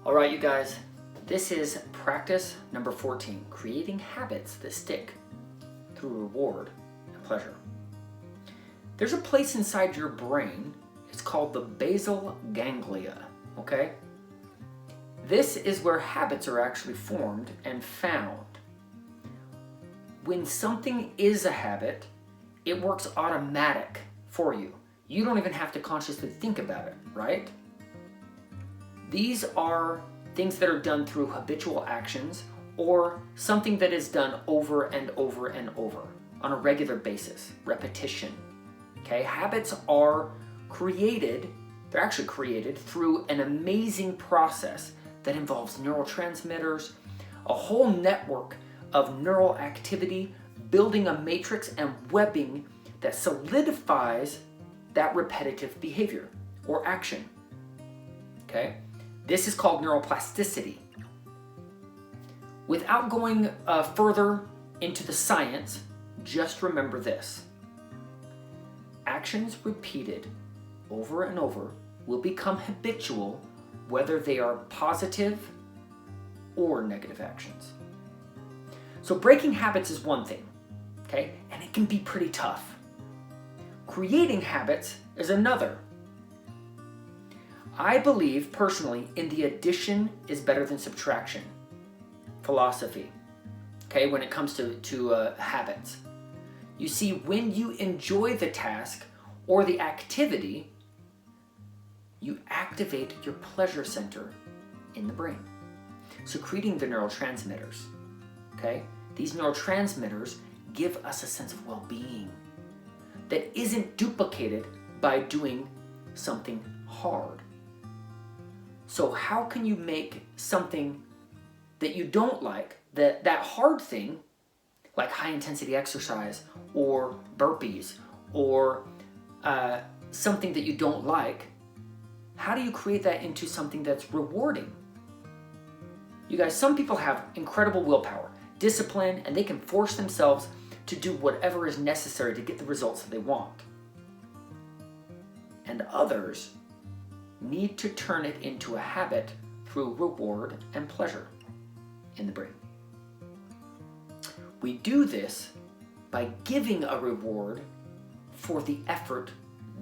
All right, you guys, this is practice number 14, creating habits that stick through reward and pleasure. There's a place inside your brain, it's called the basal ganglia, okay? This is where habits are actually formed and found. When something is a habit, it works automatic for you. You don't even have to consciously think about it, right? These are things that are done through habitual actions or something that is done over and over and over on a regular basis, repetition. Okay, habits are created, they're actually created through an amazing process that involves neurotransmitters, a whole network of neural activity, building a matrix and webbing that solidifies that repetitive behavior or action. Okay? This is called neuroplasticity. Without going further into the science, just remember this. Actions repeated over and over will become habitual whether they are positive or negative actions. So breaking habits is one thing, okay? And it can be pretty tough. Creating habits is another. I believe personally in the addition is better than subtraction philosophy, okay, when it comes to habits. You see, when you enjoy the task or the activity, you activate your pleasure center in the brain. Secreting the neurotransmitters, okay? These neurotransmitters give us a sense of well-being that isn't duplicated by doing something hard. So how can you make something that you don't like, that hard thing, like high intensity exercise or burpees or something that you don't like, how do you create that into something that's rewarding? You guys, some people have incredible willpower, discipline, and they can force themselves to do whatever is necessary to get the results that they want. And others need to turn it into a habit through reward and pleasure in the brain. We do this by giving a reward for the effort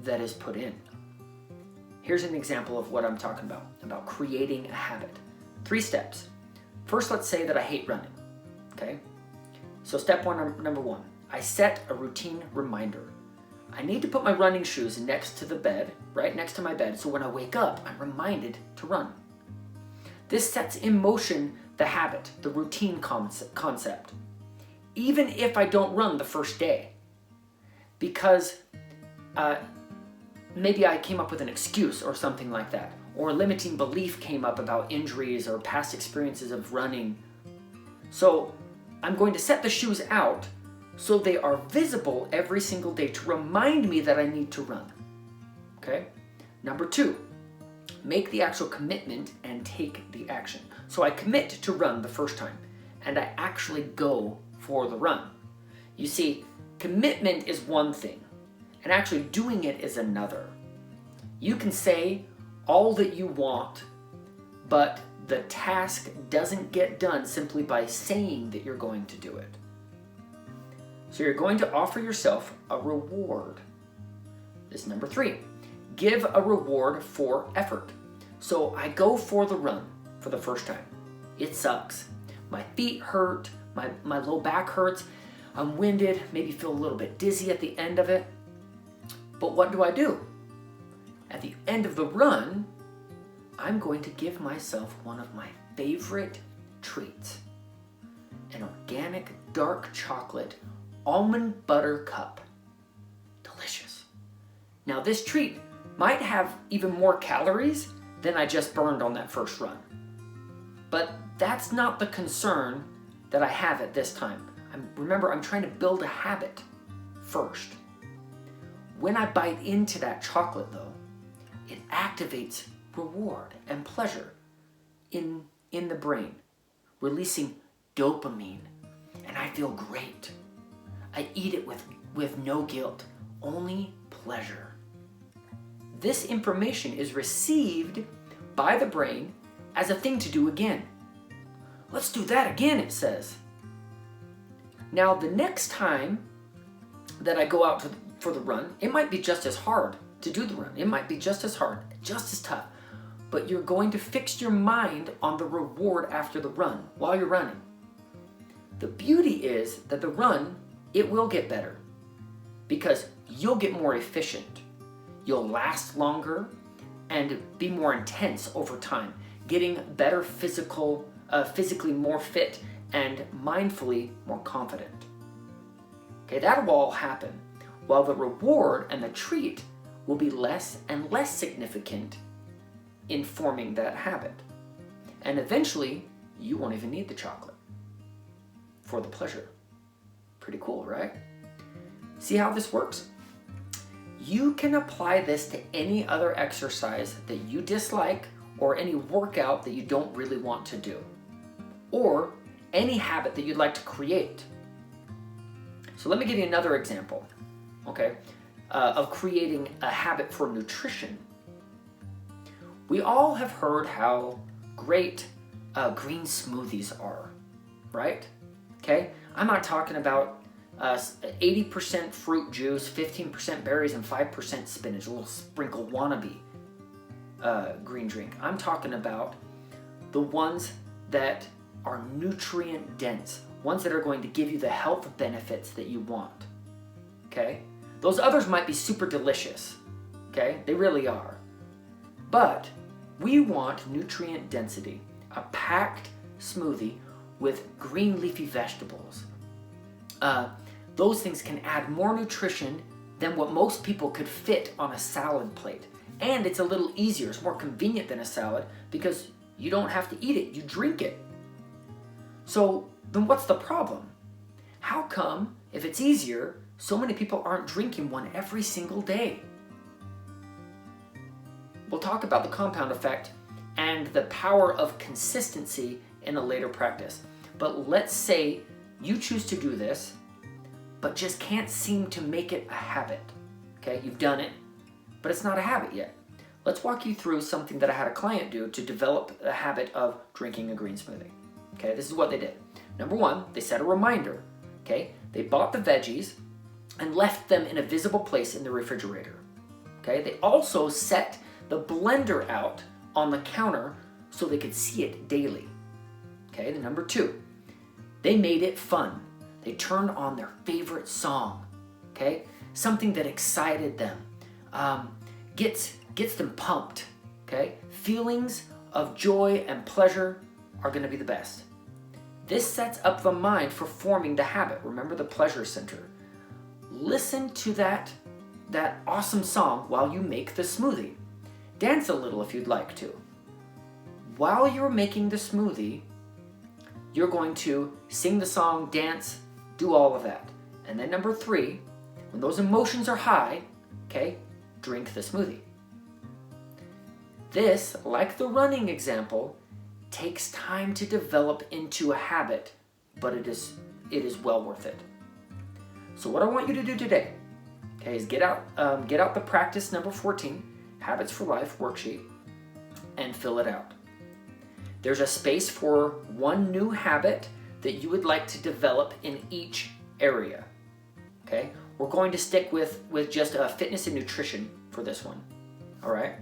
that is put in. Here's an example of what I'm talking about creating a habit. 3 steps. First, let's say that I hate running, okay? So step number one, I set a routine reminder. I need to put my running shoes next to the bed, right next to my bed, so when I wake up, I'm reminded to run. This sets in motion the habit, the routine concept, even if I don't run the first day, because maybe I came up with an excuse or something like that, or a limiting belief came up about injuries or past experiences of running. So I'm going to set the shoes out so they are visible every single day to remind me that I need to run. Okay? Number 2, make the actual commitment and take the action. So I commit to run the first time and I actually go for the run. You see, commitment is one thing and actually doing it is another. You can say all that you want, but the task doesn't get done simply by saying that you're going to do it. So you're going to offer yourself a reward. This is number 3. Give a reward for effort. So I go for the run for the first time. It sucks. My feet hurt, my low back hurts, I'm winded, maybe feel a little bit dizzy at the end of it. But what do? At the end of the run, I'm going to give myself one of my favorite treats. An organic dark chocolate almond butter cup. Delicious. Now this treat might have even more calories than I just burned on that first run. But that's not the concern that I have at this time. Remember, I'm trying to build a habit first. When I bite into that chocolate though, it activates reward and pleasure in the brain, releasing dopamine, and I feel great. I eat it with no guilt, only pleasure. This information is received by the brain as a thing to do again. Let's do that again, it says. Now, the next time that I go out for the run, it might be just as hard to do the run. It might be just as hard, just as tough. But you're going to fix your mind on the reward after the run while you're running. The beauty is that the run, it will get better because you'll get more efficient. You'll last longer and be more intense over time, getting better physically more fit and mindfully more confident. Okay, that will all happen while the reward and the treat will be less and less significant in forming that habit. And eventually, you won't even need the chocolate for the pleasure. Pretty cool, right? See how this works? You can apply this to any other exercise that you dislike or any workout that you don't really want to do, or any habit that you'd like to create. So let me give you another example, okay, of creating a habit for nutrition. We all have heard how great green smoothies are, right? Okay, I'm not talking about 80% fruit juice, 15% berries, and 5% spinach, a little sprinkle wannabe green drink. I'm talking about the ones that are nutrient dense, ones that are going to give you the health benefits that you want, okay? Those others might be super delicious, okay? They really are. But we want nutrient density, a packed smoothie with green leafy vegetables. Those things can add more nutrition than what most people could fit on a salad plate. And it's a little easier, it's more convenient than a salad because you don't have to eat it, you drink it. So then what's the problem? How come, if it's easier, so many people aren't drinking one every single day? We'll talk about the compound effect and the power of consistency in a later practice. But let's say you choose to do this, but just can't seem to make it a habit. Okay, you've done it, but it's not a habit yet. Let's walk you through something that I had a client do to develop a habit of drinking a green smoothie. Okay, this is what they did. Number one, they set a reminder. Okay, they bought the veggies and left them in a visible place in the refrigerator. Okay, they also set the blender out on the counter so they could see it daily. Okay, then number two, they made it fun. They turned on their favorite song, okay? Something that excited them, gets them pumped, okay? Feelings of joy and pleasure are gonna be the best. This sets up the mind for forming the habit. Remember the pleasure center. Listen to that awesome song while you make the smoothie. Dance a little if you'd like to. While you're making the smoothie, you're going to sing the song, dance, do all of that. And then number three, when those emotions are high, okay, drink the smoothie. This, like the running example, takes time to develop into a habit, but it is well worth it. So what I want you to do today, okay, is get out the practice number 14, Habits for Life worksheet, and fill it out. There's a space for one new habit that you would like to develop in each area, okay? We're going to stick with just fitness and nutrition for this one, all right?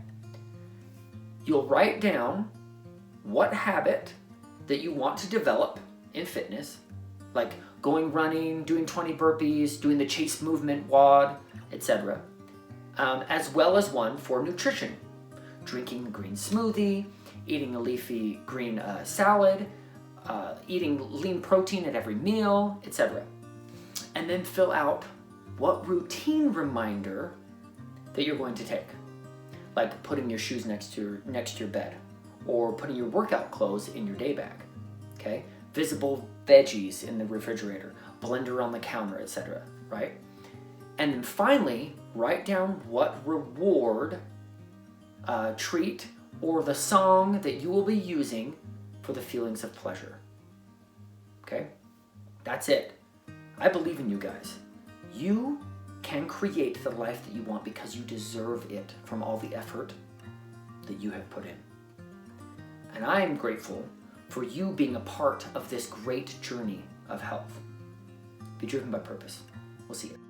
You'll write down what habit that you want to develop in fitness, like going running, doing 20 burpees, doing the chase movement WOD, etc., as well as one for nutrition, drinking a green smoothie, eating a leafy green salad, eating lean protein at every meal, etc. And then fill out what routine reminder that you're going to take, like putting your shoes next to your bed, or putting your workout clothes in your day bag, okay? Visible veggies in the refrigerator, blender on the counter, etc., right? And then finally, write down what reward, treat, or the song that you will be using for the feelings of pleasure. Okay? That's it. I believe in you guys. You can create the life that you want because you deserve it from all the effort that you have put in. And I am grateful for you being a part of this great journey of health. Be driven by purpose. We'll see you.